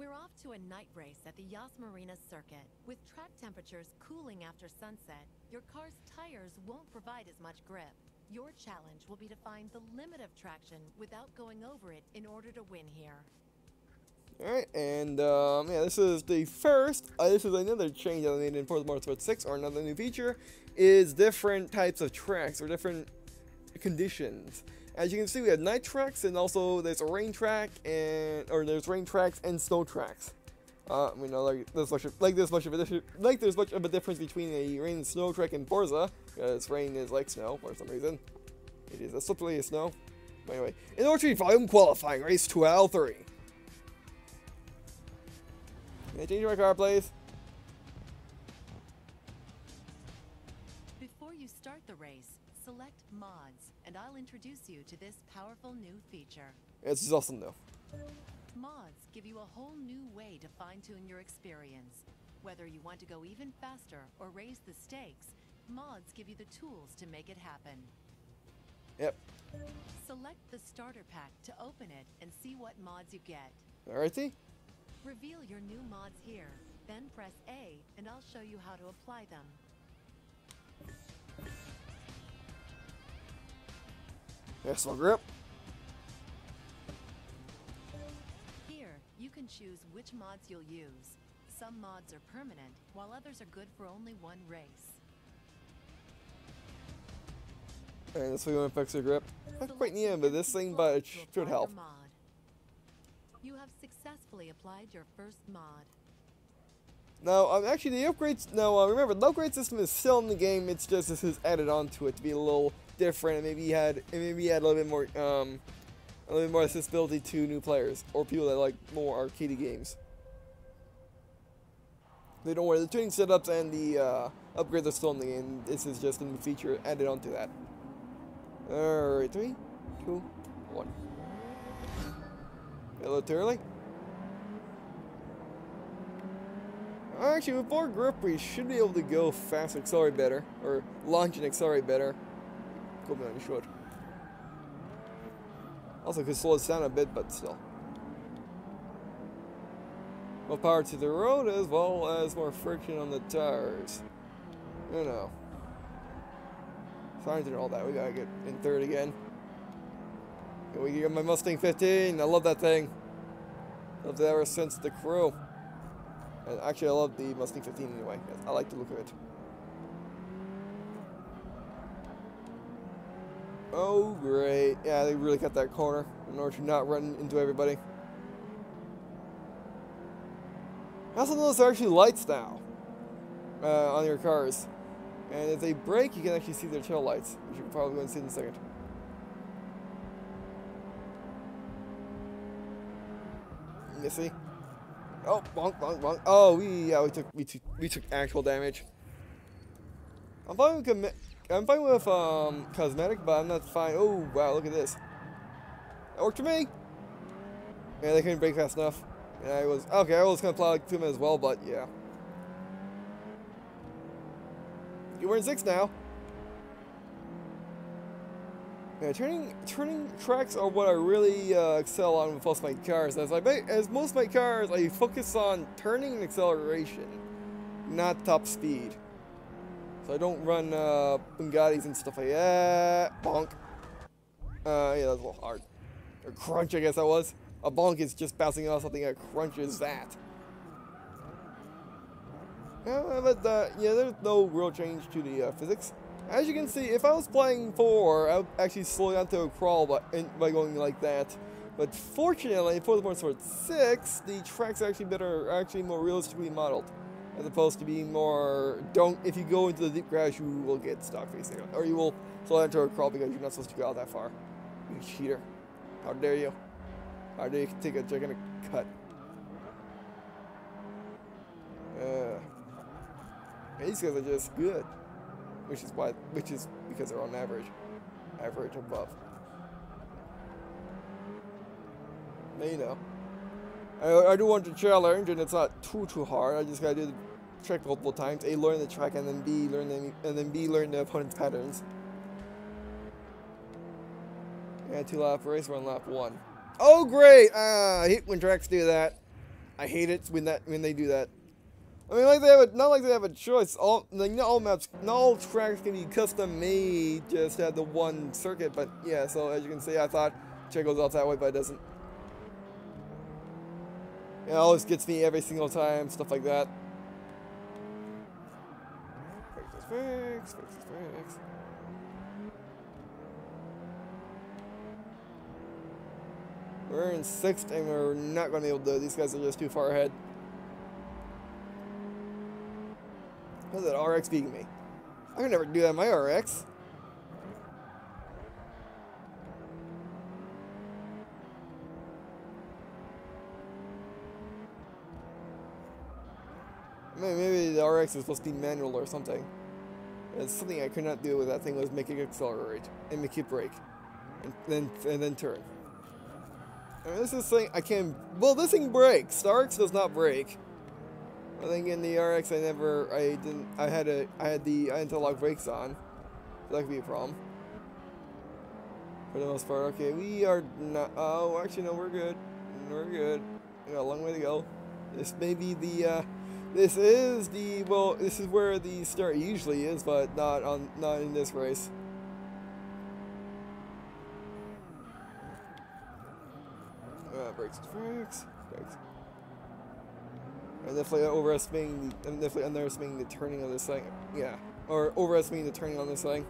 We're off to a night race at the Yas Marina circuit. With track temperatures cooling after sunset, your car's tires won't provide as much grip. Your challenge will be to find the limit of traction without going over it in order to win here. Alright, and yeah, this is the first, this is another change that I made in Forza Motorsport 6, or another new feature, is different types of tracks, or different conditions. As you can see, we have night tracks, and also there's a rain track, there's rain tracks and snow tracks. You know, there's much of a difference between a rain and snow track in Forza, because rain is like snow for some reason. It is slippery as snow. Anyway, in order to volume qualifying race 2L3. Can I change my car, please? Before you start the race, select mods, and I'll introduce you to this powerful new feature. This is awesome, though. Mods give you a whole new way to fine-tune your experience. Whether you want to go even faster or raise the stakes, mods give you the tools to make it happen. Yep. Select the starter pack to open it and see what mods you get. Alrighty. Reveal your new mods here, then press A, and I'll show you how to apply them. Yes, my grip. Here, you can choose which mods you'll use. Some mods are permanent, while others are good for only one race. Alright, this way you want to fix your grip. Not quite neat with this thing, but it should help. You have successfully applied your first mod. Now, actually, the upgrades. No, remember, the upgrade system is still in the game. It's just this is added onto it to be a little different, and maybe add a little bit more accessibility to new players or people that like more arcade games. They don't worry, the tuning setups and the upgrades are still in the game. This is just a new feature added onto that. Alright, 3, 2, 1. A little too early. Actually, with more grip, we should be able to go faster, accelerate better, or launch and accelerate better. Go beyond the should. Also, could slow us down a bit, but still. More power to the road, as well as more friction on the tires. You know. Sorry to do all that. We gotta get in third again. We get my Mustang 15. I love that thing. Loved it ever since the crew. And actually, I love the Mustang 15 anyway. I like the look of it. Oh, great. Yeah, they really cut that corner in order to not run into everybody. I also noticed there are actually lights now on your cars. And if they brake, you can actually see their tail lights, which you're probably going to see in a second. You see? Oh, bonk, bonk, bonk. Oh, we took actual damage. I'm fine with cosmetic, but I'm not fine. Oh, wow, look at this. That worked for me. Yeah, they couldn't brake fast enough. Yeah, I was gonna plow like 2 minutes as well, but yeah. We're in 6 now. Yeah, turning tracks are what I really excel on with most of my cars. As most of my cars, I focus on turning and acceleration, not top speed. So I don't run Bugattis and stuff like that. Bonk. Yeah, that's a little hard. Or crunch, I guess that was. A bonk is just bouncing off something. A crunch is that. But yeah, there's no real change to the physics. As you can see, if I was playing 4, I would actually slow down to a crawl by going like that. But fortunately, for the Motorsport 6, the tracks are actually more realistically modeled, as opposed to being more. If you go into the deep grass, you will get stuck basically, or you will slow down to a crawl because you're not supposed to go out that far. You cheater! How dare you? How dare you take a gigantic cut? These guys are just good. Which is because they're on average above. Now, you know, I do want to challenge, and it's not too hard. I just gotta do the track multiple times. A, learn the track, and then B, learn the opponent's patterns. And 2-lap race, we're on lap 1. Oh great! I hate when tracks do that. I hate it when they do that. I mean, like they have not like they have a choice. Not all maps, not all tracks can be custom made just to have the one circuit. But yeah, so as you can see, I thought track goes off that way, but it doesn't. It always gets me every single time, stuff like that. Fix. We're in 6th and we're not going to be able to do it. These guys are just too far ahead. How's that RX beating me? I can never do that in my RX. Maybe the RX is supposed to be manual or something. It's something I could not do with that thing was make it accelerate and make it brake, and then turn. I mean, this is thing I can. Well, this thing brakes. The RX does not brake. I think in the RX I had the interlock brakes on. So that could be a problem. For the most part, okay, we are not. Oh, actually no, we're good. We're good. We got a long way to go. This may be the. This is the, well, this is where the start usually is, but not in this race. Brakes. I'm definitely underestimating the turning of this thing. Yeah, or overestimating the turning on this thing.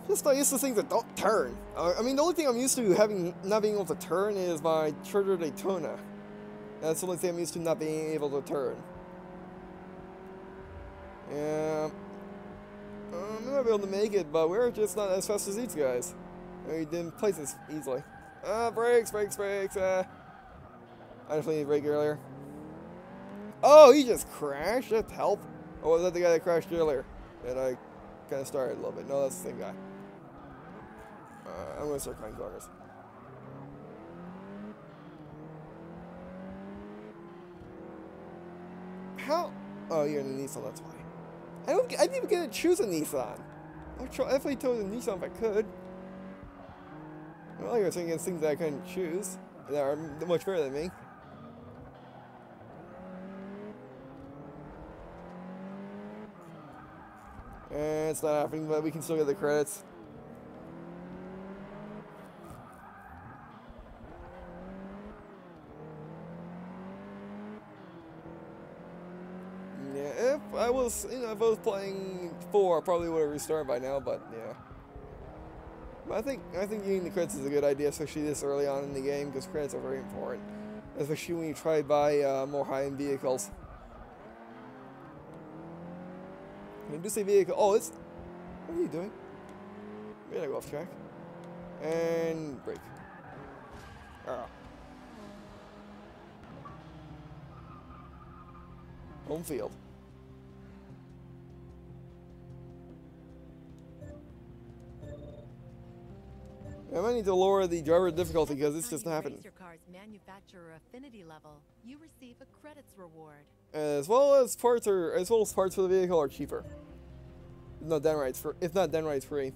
Just not used to things that don't turn. I mean, the only thing I'm used to not being able to turn is my Charger Daytona. That's the only thing I'm used to not being able to turn. Yeah. We might be able to make it, but we're just not as fast as these guys. We didn't place this easily. Brakes. I definitely need to brake earlier. Oh, he just crashed? That's help. Or was that the guy that crashed earlier? And I kind of started a little bit. No, that's the same guy. I'm going to start cutting corners. How? Oh, you're in a Nissan, that's why. I didn't even get to choose a Nissan. I definitely chose a Nissan if I could. Well, you're saying against things that I couldn't choose that are much better than me. And it's not happening, but we can still get the credits. If I was playing 4, I probably would have restarted by now, but yeah. But I think getting the credits is a good idea, especially this early on in the game, because credits are very important, especially when you try to buy more high-end vehicles. I do say vehicle. Oh, it's. What are you doing? We gotta go off track. And brake. Ah. Home field. I might need to lower the driver difficulty because this just happened. Your car's manufacturer affinity level, you receive a credits reward. As well as parts for the vehicle are cheaper. If not downright free.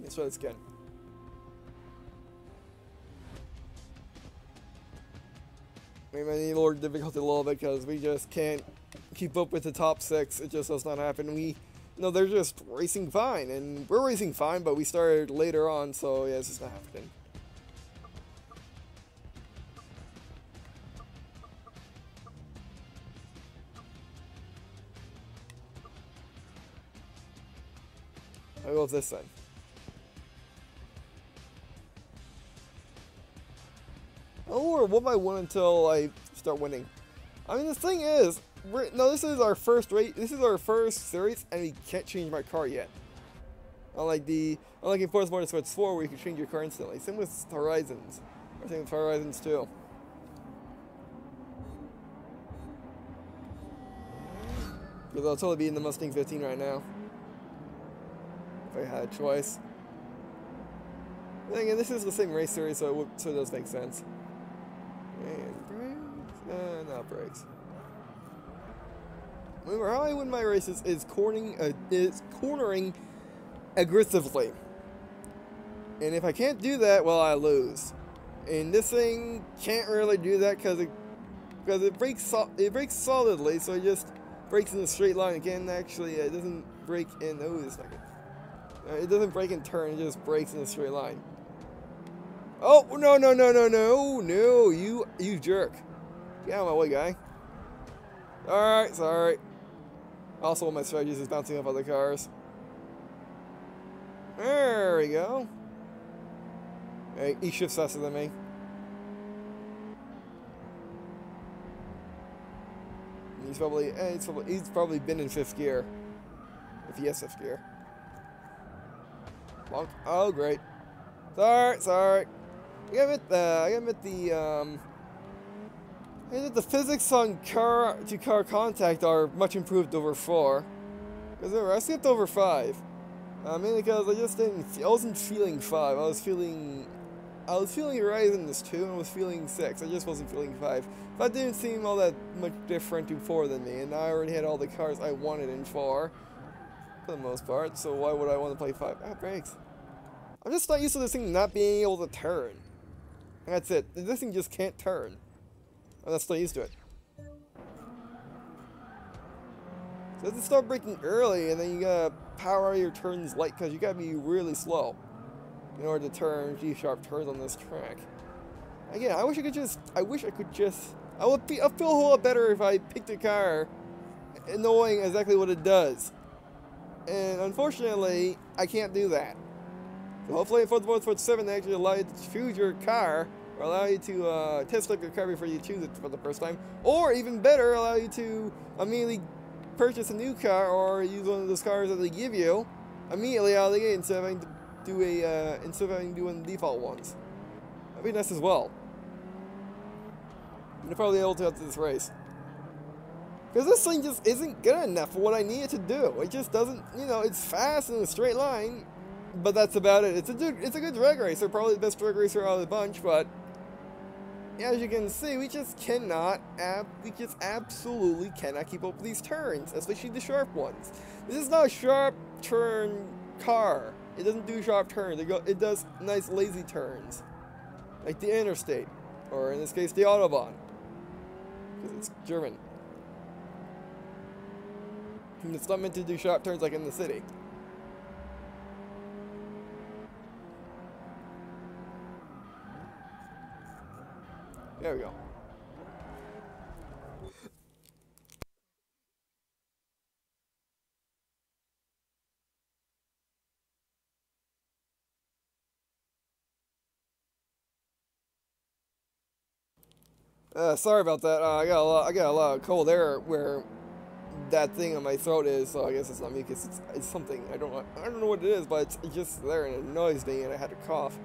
Let's try this again. We might need to lower difficulty a little bit because we just can't keep up with the top 6. It just does not happen. They're just racing fine, and we're racing fine, but we started later on, so yeah, it's just not happening. I'll go with this then. I'll lower 1 by 1 until I start winning. I mean, the thing is, this is our first race. This is our first series, and we can't change my car yet. Unlike in Forza Motorsport 4, where you can change your car instantly. Same with Horizons. Or same with Horizons 2. Because I'll totally be in the Mustang 15 right now. If I had a choice. Then again, this is the same race series, so it does make sense. And brakes? No brakes. Remember, how I win my races is cornering aggressively. And if I can't do that, well, I lose. And this thing can't really do that because it brakes solidly, so it just brakes in a straight line. Again, actually, it doesn't brake in. Oh, wait a second. It doesn't brake in turn. It just brakes in a straight line. Oh no no no no no no! You jerk! Get out of my way, guy. All right, sorry. Also, one of my strategies is bouncing off other cars. There we go. Hey, he shifts faster than me. He's probably been in 5th gear. If he has 5th gear. Bonk. Oh, great. Sorry. I gotta admit the physics on car-to-car contact are much improved over 4. Because I skipped over 5. Mainly because I wasn't feeling 5. I was feeling Horizon is 2 and I was feeling 6. I just wasn't feeling 5. That didn't seem all that much different to 4 than me, and I already had all the cars I wanted in 4 for the most part. So why would I want to play 5? Ah, brakes. I'm just not used to this thing not being able to turn. That's it. This thing just can't turn. I'm not still used to it. So let's start braking early, and then you gotta power your turns light because you gotta be really slow in order to turn G-sharp turns on this track. Again, I wish I could just. I would feel a whole lot better if I picked a car, knowing exactly what it does. And unfortunately, I can't do that. So hopefully in Forza Motorsport 7 they actually allow you to choose your car, or allow you to test drive your car before you choose it for the first time, or even better, allow you to immediately purchase a new car or use one of those cars that they give you immediately out of the gate instead of having to do one of the default ones. That'd be nice as well. You're probably able to after this race. Because this thing just isn't good enough for what I need it to do. It just doesn't, it's fast in a straight line, but that's about it. It's a good drag racer, probably the best drag racer out of the bunch, but as you can see, we just absolutely cannot keep up with these turns, especially the sharp ones. This is not a sharp turn car. It doesn't do sharp turns. It does nice lazy turns, like the interstate, or in this case, the Autobahn, because it's German. And it's not meant to do sharp turns like in the city. There we go. Sorry about that. I got a lot of cold air where that thing on my throat is, so I guess it's not mucus. It's something. I don't know what it is, but it's just there and it annoys me, and I had to cough.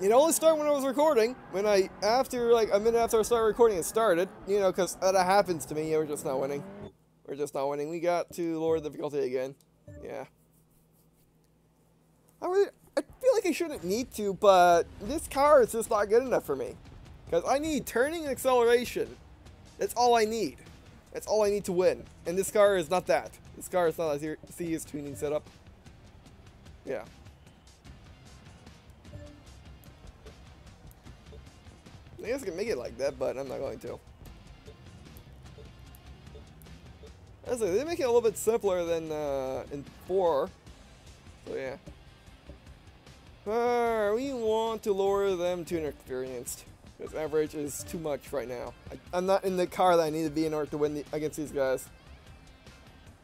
It only started when I was recording. After like a minute after I started recording, it started. Because that happens to me. Yeah, we're just not winning. We got to lower the difficulty again. Yeah. I feel like I shouldn't need to, but this car is just not good enough for me. Because I need turning and acceleration. That's all I need. That's all I need to win. And this car is not that. This car is not a serious tuning setup. Yeah. I guess I can make it like that, but I'm not going to. They make it a little bit simpler than in 4. So yeah. We want to lower them to inexperienced. Because average is too much right now. I'm not in the car that I need to be in order to win against these guys.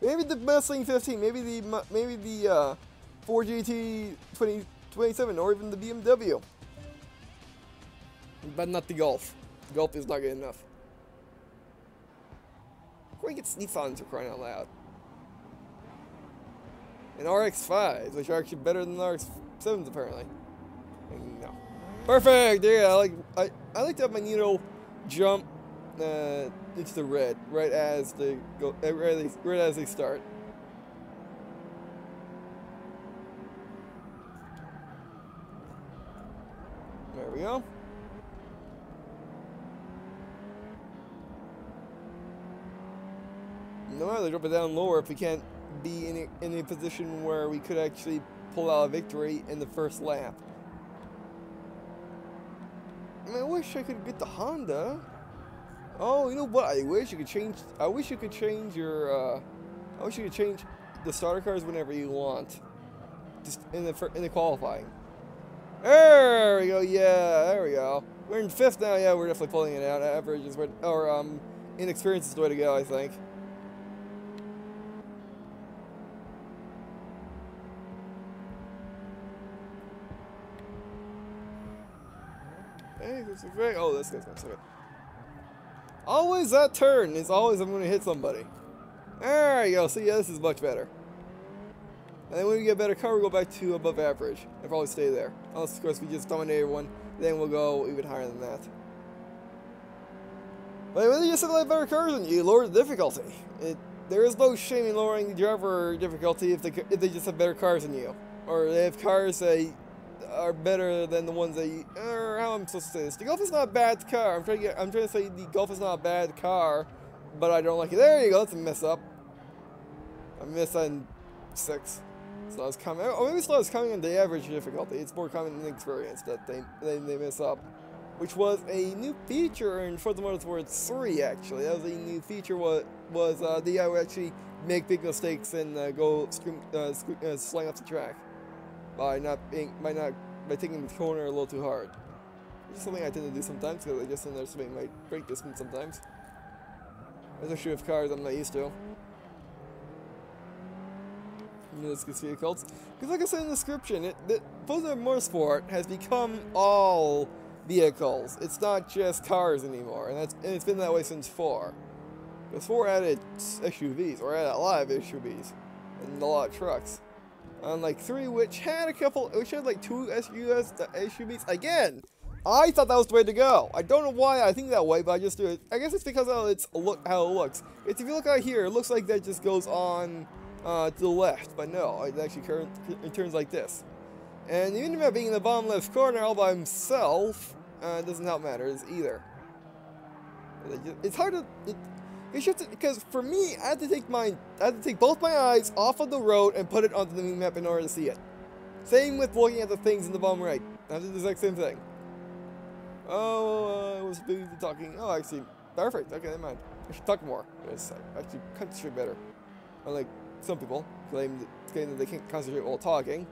Maybe the Mustang 15, maybe the Ford GT 2027, or even the BMW. But not the Golf. The Golf is not good enough. Where gets Nissans for crying out loud? And RX-5s, which are actually better than the RX-7s apparently. No. Perfect! Yeah, I like to have my needle jump into the red right as they go, right as they start. There we go. No matter, drop it down lower if we can't be in a position where we could actually pull out a victory in the first lap. I mean, I wish I could get the Honda. Oh, you know what? I wish you could change. I wish you could change your. I wish you could change the starter cars whenever you want. Just in the qualifying. There we go. Yeah, there we go. We're in 5th now. Yeah, we're definitely pulling it out. Average is what, or inexperience is the way to go, I think. Hey, this is great. Oh, this guy's gonna suck it. Always that turn. It's always I'm gonna hit somebody. There you go. See, yeah, this is much better. And then when we get a better car, we'll go back to above average and probably stay there. Unless, of course, we just dominate everyone. Then we'll go even higher than that. But when you just have better cars than you, lower the difficulty. There is no shame in lowering the driver difficulty if they just have better cars than you, or they have cars that are better than the ones that you. Or how am I supposed to say this? The Golf is not a bad car. I'm trying to say the Golf is not a bad car, but I don't like it. There you go. That's a mess up. I missed that in 6. So I was coming. Or maybe it's not as coming on the average difficulty. It's more common in experience that they mess up. Which was a new feature in Forza Motorsport 3, actually. That was a new feature. Was the guy would actually make big mistakes and go slang off the track by taking the corner a little too hard. Which is something I tend to do sometimes because I just underestimate my brake distance sometimes, especially with cars I'm not used to. Let's see vehicles. Because like I said in the description, Forza Motorsport has become all vehicles. It's not just cars anymore, and it's been that way since 4. Because 4 added SUVs, or added a lot of SUVs, and a lot of trucks. Unlike 3, which had like 2 SUVs. Again, I thought that was the way to go. I don't know why I think that way, but I just do it. I guess it's because of how it looks. If you look out here, it looks like that just goes on to the left, but no, it actually turns like this. And even about being in the bottom left corner all by himself, doesn't help matters either. It's hard to. It's just because for me, I had to take both my eyes off of the road and put it onto the map in order to see it. Same with looking at the things in the bottom right. I did the exact same thing. Oh, I was busy talking. Oh, actually, perfect. Okay, never mind. I should talk more. Yes, I actually concentrate better. Unlike some people claim that they can't concentrate while talking,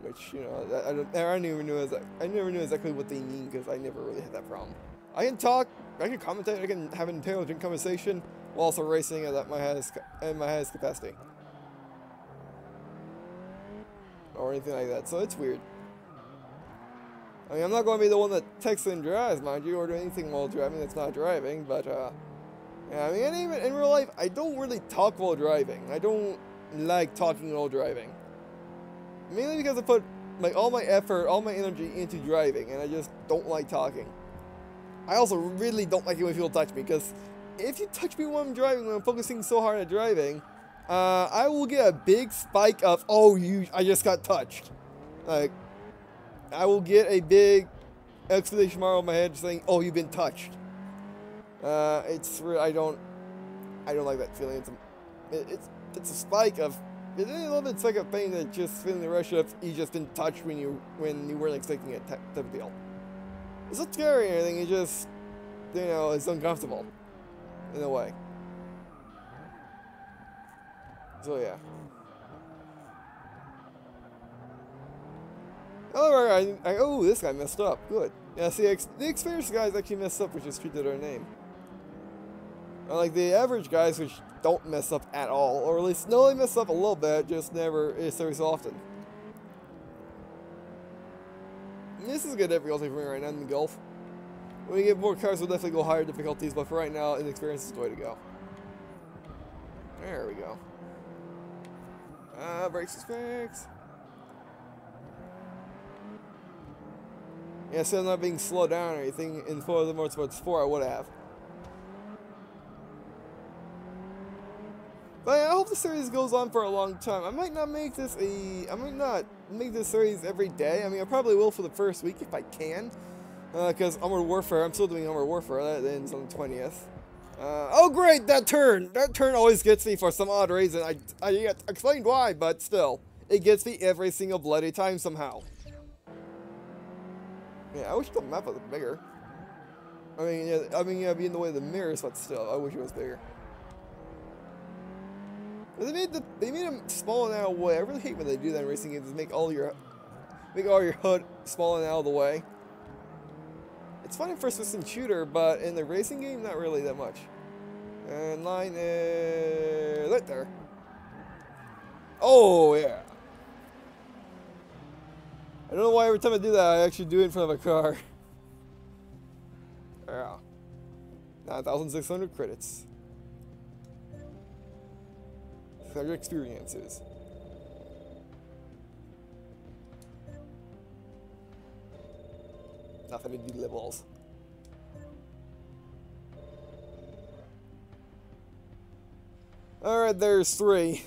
which, you know, I never knew exactly what they mean because I never really had that problem. I can talk, I can commentate, I can have an intelligent conversation while also racing at my highest capacity, or anything like that. So it's weird. I mean, I'm not going to be the one that texts and drives, mind you, or do anything while driving that's not driving, but yeah, I mean, and even in real life, I don't really talk while driving. I don't like talking while driving. Mainly because I put all my effort, all my energy into driving, and I just don't like talking. I also really don't like it when people touch me, because if you touch me when I'm driving, when I'm focusing so hard at driving, I will get a big spike of, oh, I just got touched. Like, I will get a big exclamation mark on my head saying, oh, you've been touched. I don't like that feeling. It's a spike of, it's a little bit spike of pain that just feeling the rush of you just been touched when you weren't expecting it type of deal. It's not scary or anything. It just, you know, it's uncomfortable in a way. So yeah. However, oh, this guy messed up. Good. Yeah, see, the experienced guys actually messed up, which is true to their name. Unlike the average guys, which don't mess up at all, or at least, no, they mess up a little bit, just never, it's every so often. And this is good difficulty for me right now in the Gulf. When we get more cars, we'll definitely go higher difficulties, but for right now, inexperience is the way to go. There we go. Brakes is fixed. Yeah, so I'm not being slowed down or anything in Forza Motorsport 4, I would have. But yeah, I hope the series goes on for a long time. I might not make this series every day. I mean, I probably will for the first week if I can. Because Armored Warfare, I'm still doing Armored Warfare. That ends on the 20th. Oh great, that turn! That turn always gets me for some odd reason. I explained why, but still. It gets me every single bloody time somehow. Yeah, I wish the map was bigger. I mean, yeah, be in the way of the mirrors, but still, I wish it was bigger. They made them small and out of the way. I really hate when they do that in racing games. Make all your HUD small and out of the way. It's fun in first-person shooter, but in the racing game, not really that much. And line is right there. Oh yeah. I don't know why every time I do that, I actually do it in front of a car. Yeah. 9,600 credits. 100 experiences. Nothing to do levels. Alright, there's 3.